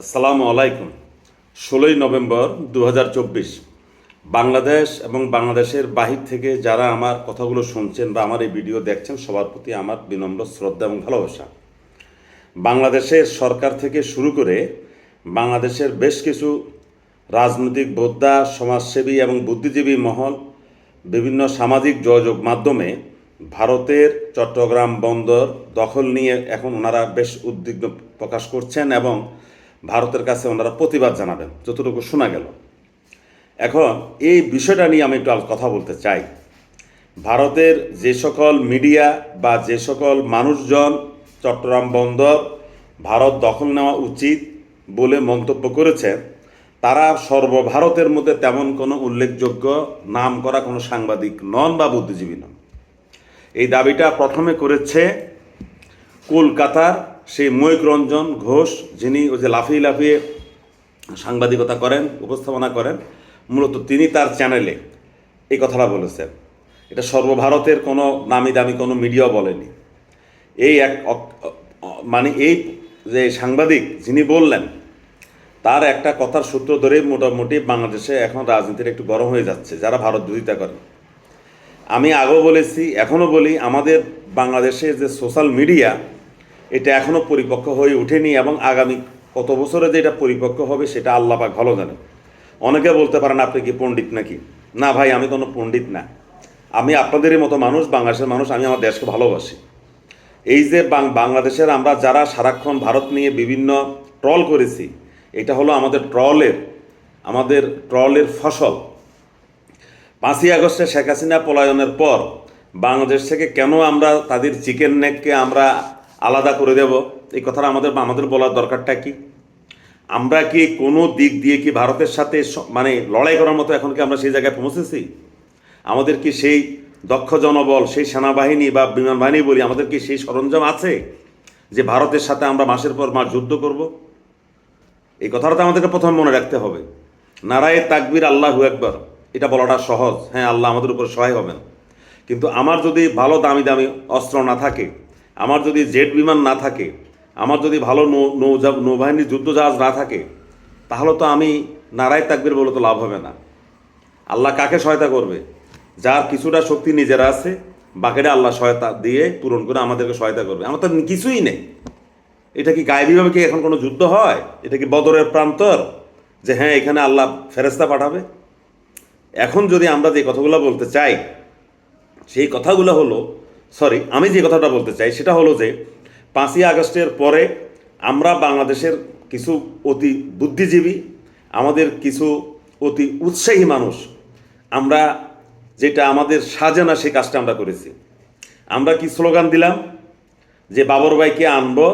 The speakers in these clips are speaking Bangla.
আসসালামু আলাইকুম। 16ই নভেম্বর 2024 বাংলাদেশ এবং বাংলাদেশের বাহির থেকে যারা আমার কথাগুলো শুনছেন বা আমার এই ভিডিও দেখছেন সবার প্রতি আমার বিনম্র শ্রদ্ধা এবং ভালোবাসা। বাংলাদেশের সরকার থেকে শুরু করে বাংলাদেশের বেশ কিছু রাজনৈতিক বোদ্ধা, সমাজসেবী এবং বুদ্ধিজীবী মহল বিভিন্ন সামাজিক যোগাযোগ মাধ্যমে ভারতের চট্টগ্রাম বন্দর দখল নিয়ে এখন ওনারা বেশ উদ্বিগ্ন প্রকাশ করছেন এবং ভারতের কাছে ওনারা প্রতিবাদ জানাবেন যতটুকু শোনা গেল। এখন এই বিষয়টা নিয়ে আমি একটু কথা বলতে চাই। ভারতের যে সকল মিডিয়া বা যে সকল মানুষজন চট্টগ্রাম বন্দর ভারত দখল নেওয়া উচিত বলে মন্তব্য করেছে, তারা সর্বভারতের মধ্যে তেমন কোনো উল্লেখযোগ্য নাম করা কোনো সাংবাদিক নন বা বুদ্ধিজীবী নন। এই দাবিটা প্রথমে করেছে কলকাতার সেই ময়ূক রঞ্জন ঘোষ, যিনি ওই যে লাফিয়ে লাফিয়ে সাংবাদিকতা করেন, উপস্থাপনা করেন, মূলত তিনি তার চ্যানেলে এই কথাটা বলেছেন। এটা সর্বভারতের কোনো নামি দামি কোনো মিডিয়াও বলেনি। এই মানে এই যে সাংবাদিক যিনি বললেন, তার একটা কথার সূত্র ধরেই মোটামুটি বাংলাদেশে এখন রাজনীতির একটু গরম হয়ে যাচ্ছে যারা ভারত বিরোধিতা করেন। আমি আগেও বলেছি, এখনও বলি, আমাদের বাংলাদেশের যে সোশ্যাল মিডিয়া এটা এখনও পরিপক্ক হয়ে ওঠেনি এবং আগামী কত বছরে যে এটা পরিপক্ক হবে সেটা আল্লাহ পাক ভালো জানে। অনেকে বলতে পারেন আপনি কি পণ্ডিত নাকি? না ভাই, আমি কোনো পণ্ডিত না। আমি আপনাদেরই মতো মানুষ, বাংলাদেশের মানুষ। আমি আমার দেশকে ভালোবাসি। এই যে বাংলাদেশের আমরা যারা সারাক্ষণ ভারত নিয়ে বিভিন্ন ট্রল করেছি, এটা হলো আমাদের ট্রলের ফসল। 5ই আগস্টে শেখ হাসিনা পলায়নের পর বাংলাদেশ থেকে কেন আমরা তাদের চিকেন নেককে আমরা আলাদা করে দেব, এই কথাটা আমাদের বলার দরকারটা কি? আমরা কি কোনো দিক দিয়ে কি ভারতের সাথে মানে লড়াই করার মতো এখন কি আমরা সেই জায়গায় পৌঁছেছি? আমাদের কি সেই দক্ষ জনবল, সেই সেনাবাহিনী বা বিমান বাহিনী বলি, আমাদের কি সেই সরঞ্জাম আছে যে ভারতের সাথে আমরা মাসের পর মাস যুদ্ধ করব? এই কথাটা তো আমাদেরকে প্রথমে মনে রাখতে হবে। নারায়ে তাকবীর, আল্লাহু আকবার, এটা বলাটা সহজ। হ্যাঁ, আল্লাহ আমাদের উপর সহায় হবেন। কিন্তু আমার যদি ভালো দামি দামি অস্ত্র না থাকে, আমার যদি জেট বিমান না থাকে, আমার যদি ভালো নৌবাহিনীর যুদ্ধজাহাজ না থাকে, তাহলে তো আমি নারায়ে তাকবীর বলে তো লাভ হবে না। আল্লাহ কাকে সহায়তা করবে? যার কিছুটা শক্তি নিজেরা আছে, বাকিটা আল্লাহ সহায়তা দিয়ে পূরণ করে আমাদেরকে সহায়তা করবে। আমার তো কিছুই নেই। এটা কি গায়েবীভাবে কি এখন কোনো যুদ্ধ হয়? এটা কি বদরের প্রান্তর যে হ্যাঁ এখানে আল্লাহ ফেরেস্তা পাঠাবে? এখন যদি আমরা যে কথাগুলো বলতে চাই, সেই কথাগুলো হলো, আমি যে কথাটা বলতে চাই সেটা হলো যে 5ই আগস্টের পরে আমরা বাংলাদেশের কিছু অতি বুদ্ধিজীবী, আমাদের কিছু অতি উৎসাহী মানুষ, আমরা যেটা আমাদের সাজে না সেই কাজটা আমরা করেছি। আমরা কি স্লোগান দিলাম যে বাবর ভাইকে আনবো,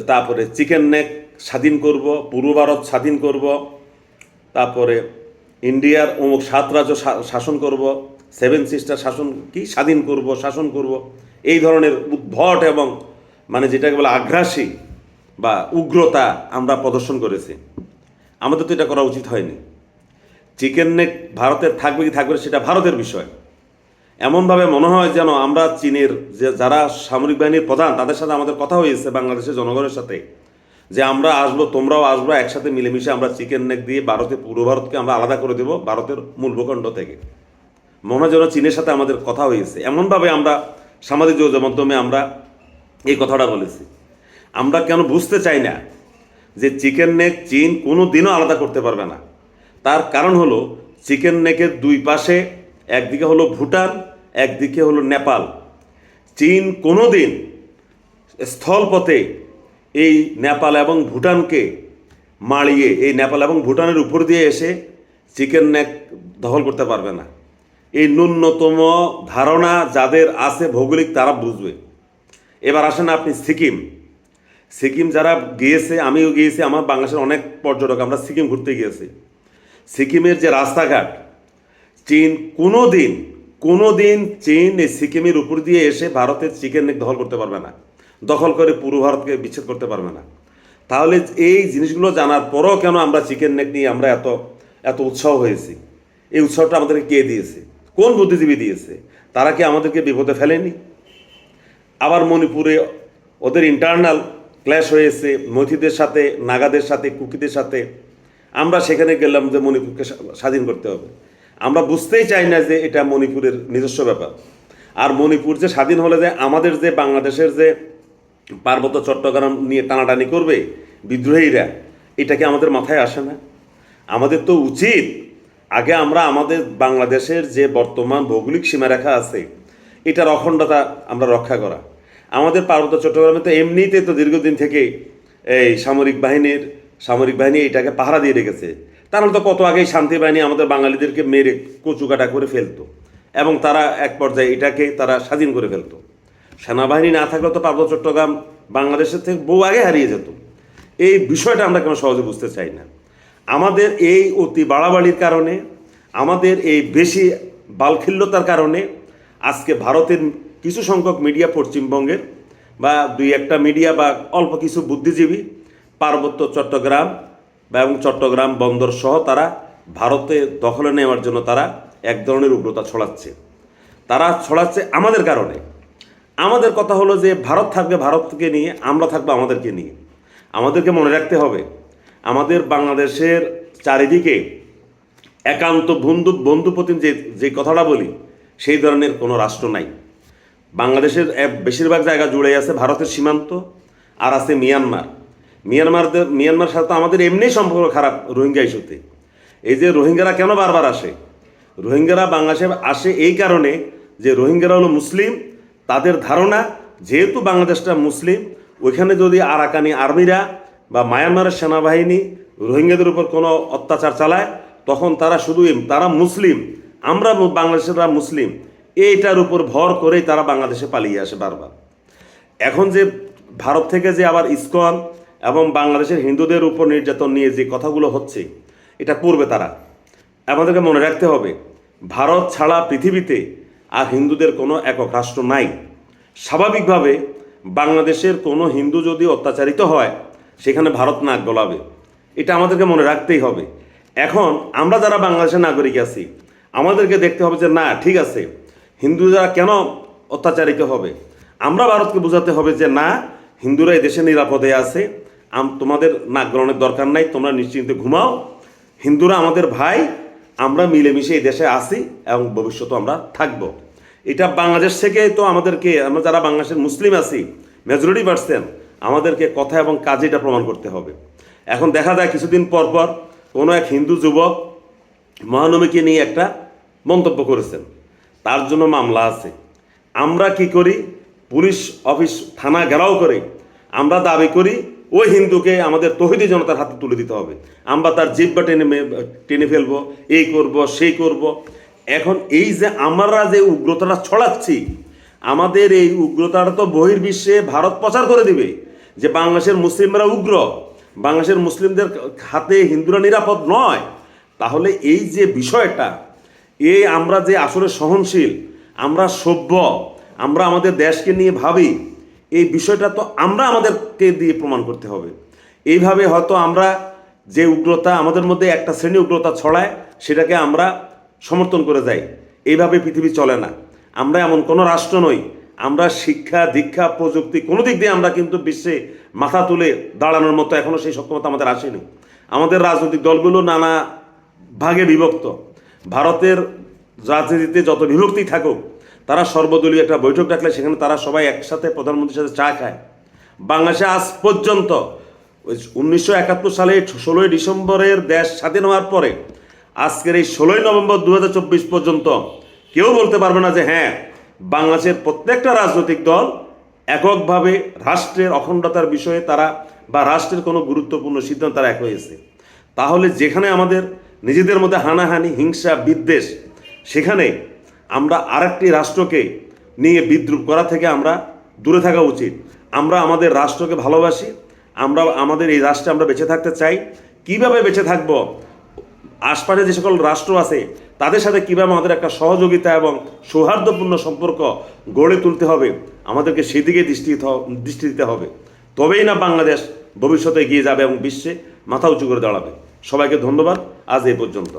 তারপরে চিকেন নেক স্বাধীন করব, পূর্ব ভারত স্বাধীন করব, তারপরে ইন্ডিয়ার অমুক 7 রাজ্য শাসন করব, 7 সিস্টার শাসন করব। এই ধরনের উদ্ভট এবং মানে যেটাকে বলে আগ্রাসী বা উগ্রতা আমরা প্রদর্শন করেছি। আমাদের তো এটা করা উচিত হয়নি। চিকেন নেক ভারতের থাকবে কি থাকবে সেটা ভারতের বিষয়। এমনভাবে মনে হয় যেন আমরা চীনের যারা সামরিক বাহিনীর প্রধান, তাদের সাথে আমাদের কথা হয়েছে বাংলাদেশের জনগণের সাথে, যে আমরা আসবো, তোমরাও আসবো, একসাথে মিলেমিশে আমরা চিকেন নেক দিয়ে পূর্ব ভারতকে আমরা আলাদা করে দেবো ভারতের মূল ভূখণ্ড থেকে। মনে হয় যেন চীনের সাথে আমাদের কথা হয়েছে। এমনভাবে আমরা সামাজিক যোগাযোগ মাধ্যমে আমরা এই কথাটা বলেছি। আমরা কেন বুঝতে চাই না যে চিকেন নেক চীন কোনো দিনও আলাদা করতে পারবে না। তার কারণ হলো চিকেন নেকের দুই পাশে, একদিকে হলো ভুটান, একদিকে হলো নেপাল। চীন কোনো দিন স্থলপথে এই নেপাল এবং ভুটানকে মাড়িয়ে এই নেপাল এবং ভুটানের উপর দিয়ে এসে চিকেন নেক দখল করতে পারবে না। এই ন্যূনতম ধারণা যাদের আছে ভৌগোলিক, তারা বুঝবে। এবার আসেন আপনি সিকিম যারা গিয়েছে, আমিও গিয়েছি, আমার বাংলাদেশের অনেক পর্যটক আমরা সিকিম ঘুরতে গিয়েছি। সিকিমের যে রাস্তাঘাট, চীন কোনো দিন চীন এই সিকিমের উপর দিয়ে এসে ভারতের চিকেন নেক দখল করতে পারবে না, দখল করে পুরো ভারতকে বিচ্ছেদ করতে পারবে না। তাহলে এই জিনিসগুলো জানার পরও কেন আমরা চিকেন নেক নিয়ে আমরা এত উৎসাহ হয়েছি? এই উৎসাহটা আমাদেরকে কে দিয়েছে? কোন বুদ্ধিজীবী দিয়েছে? তারা কি আমাদেরকে বিপদে ফেলেনি? আবার মণিপুরে ওদের ইন্টারনাল ক্ল্যাশ হয়েছে মৈথিদের সাথে, নাগাদের সাথে, কুকিদের সাথে। আমরা সেখানে গেলাম যে মণিপুরকে স্বাধীন করতে হবে। আমরা বুঝতেই চাই না যে এটা মণিপুরের নিজস্ব ব্যাপার। আর মণিপুর যে স্বাধীন হলে যে আমাদের যে বাংলাদেশের যে পার্বত্য চট্টগ্রাম নিয়ে টানাটানি করবে বিদ্রোহীরা, এটা কি আমাদের মাথায় আসে না? আমাদের তো উচিত আগে আমরা আমাদের বাংলাদেশের যে বর্তমান ভৌগোলিক সীমারেখা আছে এটার অখণ্ডতা আমরা রক্ষা করা। আমাদের পার্বত্য চট্টগ্রামে তো এমনিতে তো দীর্ঘদিন থেকে এই সামরিক বাহিনী এটাকে পাহারা দিয়ে রেখেছে। তাহলে তো কত আগেই শান্তি বাহিনী আমাদের বাঙালিদেরকে মেরে কচুকাটা করে ফেলতো এবং তারা এক পর্যায়ে এটাকে তারা স্বাধীন করে ফেলতো। সেনাবাহিনী না থাকলে তো পার্বত্য চট্টগ্রাম বাংলাদেশের থেকে বহু আগে হারিয়ে যেত। এই বিষয়টা আমরা কেন সহজে বুঝতে চাই না? আমাদের এই অতি বাড়াবাড়ির কারণে, আমাদের এই বেশি বালখিল্যতার কারণে আজকে ভারতের কিছু সংখ্যক মিডিয়া, পশ্চিমবঙ্গের বা দুই একটা মিডিয়া বা অল্প কিছু বুদ্ধিজীবী পার্বত্য চট্টগ্রাম এবং চট্টগ্রাম বন্দর সহ তারা ভারতে দখলে নেওয়ার জন্য তারা এক ধরনের উগ্রতা ছড়াচ্ছে। তারা ছড়াচ্ছে আমাদের কারণে। আমাদের কথা হলো যে ভারত থাকবে ভারতকে নিয়ে, আমরা থাকবো আমাদেরকে নিয়ে। আমাদেরকে মনে রাখতে হবে আমাদের বাংলাদেশের চারিদিকে একান্ত বন্ধুপ্রতিম যে কথাটা বলি সেই ধরনের কোনো রাষ্ট্র নাই। বাংলাদেশের বেশিরভাগ জায়গা জুড়ে আছে ভারতের সীমান্ত, আর আছে মিয়ানমার সাথে আমাদের এমনি সম্পর্ক খারাপ রোহিঙ্গা ইস্যুতে। এই যে রোহিঙ্গারা কেন বারবার আসে, রোহিঙ্গারা বাংলাদেশে আসে এই কারণে যে রোহিঙ্গারা হলো মুসলিম। তাদের ধারণা যেহেতু বাংলাদেশটা মুসলিম, ওইখানে যদি আরাকানি আর্মিরা বা মায়ানমারের সেনাবাহিনী রোহিঙ্গাদের উপর কোনো অত্যাচার চালায় তখন তারা মুসলিম, আমরা বাংলাদেশেরা মুসলিম, এইটার উপর ভর করেই তারা বাংলাদেশে পালিয়ে আসে বারবার। এখন যে ভারত থেকে যে আবার ইসকন এবং বাংলাদেশের হিন্দুদের উপর নির্যাতন নিয়ে যে কথাগুলো হচ্ছে এটা করবে তারা। আমাদেরকে মনে রাখতে হবে ভারত ছাড়া পৃথিবীতে আর হিন্দুদের কোনো একক রাষ্ট্র নাই। স্বাভাবিকভাবে বাংলাদেশের কোনো হিন্দু যদি অত্যাচারিত হয় সেখানে ভারত নাক গলাবে, এটা আমাদেরকে মনে রাখতেই হবে। এখন আমরা যারা বাংলাদেশের নাগরিক আছি আমাদেরকে দেখতে হবে যে না, ঠিক আছে, হিন্দুরা কেন অত্যাচারিত হবে? আমরা ভারতকে বোঝাতে হবে যে না, হিন্দুরা এই দেশে নিরাপদে আছে, তোমাদের নাক গলানোর দরকার নাই, তোমরা নিশ্চিন্তে ঘুমাও, হিন্দুরা আমাদের ভাই, আমরা মিলেমিশে এই দেশে আসি এবং ভবিষ্যতে আমরা থাকব। এটা বাংলাদেশ থেকে তো আমরা যারা বাংলাদেশের মুসলিম আছি মেজরিটি পার্সেন্ট, আমাদেরকে কথা এবং কাজে এটা প্রমাণ করতে হবে। এখন দেখা যায় কিছুদিন পর পর কোনো এক হিন্দু যুবক মহানবীকে নিয়ে একটা মন্তব্য করেছেন, তার জন্য মামলা আছে। আমরা কি করি, পুলিশ অফিস থানা ঘেরাও করে আমরা দাবি করি ওই হিন্দুকে আমাদের তৌহিদি জনতার হাতে তুলে দিতে হবে, আমরা তার জিহ্বা টেনে ফেলবো, এই করব সেই করব। এখন এই যে আমরা যে উগ্রতাটা ছড়াচ্ছি, আমাদের এই উগ্রতাটা তো বহির্বিশ্বে ভারত প্রচার করে দিবে যে বাংলাদেশের মুসলিমরা উগ্র, বাংলাদেশের মুসলিমদের হাতে হিন্দুরা নিরাপদ নয়। তাহলে এই যে বিষয়টা, আমরা যে আসলে সহনশীল, আমরা সভ্য, আমরা আমাদের দেশকে নিয়ে ভাবি, এই বিষয়টা তো আমরা আমাদেরকে দিয়ে প্রমাণ করতে হবে। এইভাবে হয়তো আমরা যে উগ্রতা আমাদের মধ্যে একটা শ্রেণী উগ্রতা ছড়ায় সেটাকে আমরা সমর্থন করে যাই, এইভাবে পৃথিবী চলে না। আমরা এমন কোনো রাষ্ট্র নই, আমরা শিক্ষা দীক্ষা প্রযুক্তি কোনো দিক দিয়ে আমরা কিন্তু বিশ্বে মাথা তুলে দাঁড়ানোর মতো এখনও সেই সক্ষমতা আমাদের আসেনি। আমাদের রাজনৈতিক দলগুলো নানা ভাগে বিভক্ত। ভারতের রাজনীতিতে যত বিভক্তি থাকুক, তারা সর্বদলীয় একটা বৈঠক ডাকলে সেখানে তারা সবাই একসাথে প্রধানমন্ত্রীর সাথে চা খায়। বাংলাদেশে আজ পর্যন্ত 1971 সালে 16ই ডিসেম্বরের দেশ স্বাধীন হওয়ার পরে আজকের এই 16ই নভেম্বর 2024 পর্যন্ত কেউ বলতে পারবে না যে হ্যাঁ, বাংলাদেশের প্রত্যেকটা রাজনৈতিক দল এককভাবে রাষ্ট্রের অখণ্ডতার বিষয়ে তারা বা রাষ্ট্রের কোনো গুরুত্বপূর্ণ সিদ্ধান্ত তারা এক হয়েছে। তাহলে যেখানে আমাদের নিজেদের মধ্যে হানাহানি, হিংসা, বিদ্বেষ, সেখানে আমরা আরেকটি রাষ্ট্রকে নিয়ে বিদ্রুপ করা থেকে আমরা দূরে থাকা উচিত। আমরা আমাদের রাষ্ট্রকে ভালোবাসি, আমরা আমাদের এই রাষ্ট্রে আমরা বেঁচে থাকতে চাই। কিভাবে বেঁচে থাকব, আশপাশে যে সকল রাষ্ট্র আছে তাদের সাথে কীভাবে আমাদের একটা সহযোগিতা এবং সৌহার্দ্যপূর্ণ সম্পর্ক গড়ে তুলতে হবে, আমাদেরকে সেদিকে দৃষ্টি দিতে হবে। তবেই না বাংলাদেশ ভবিষ্যতে এগিয়ে যাবে এবং বিশ্বে মাথা উঁচু করে দাঁড়াবে। সবাইকে ধন্যবাদ, আজ এই পর্যন্ত।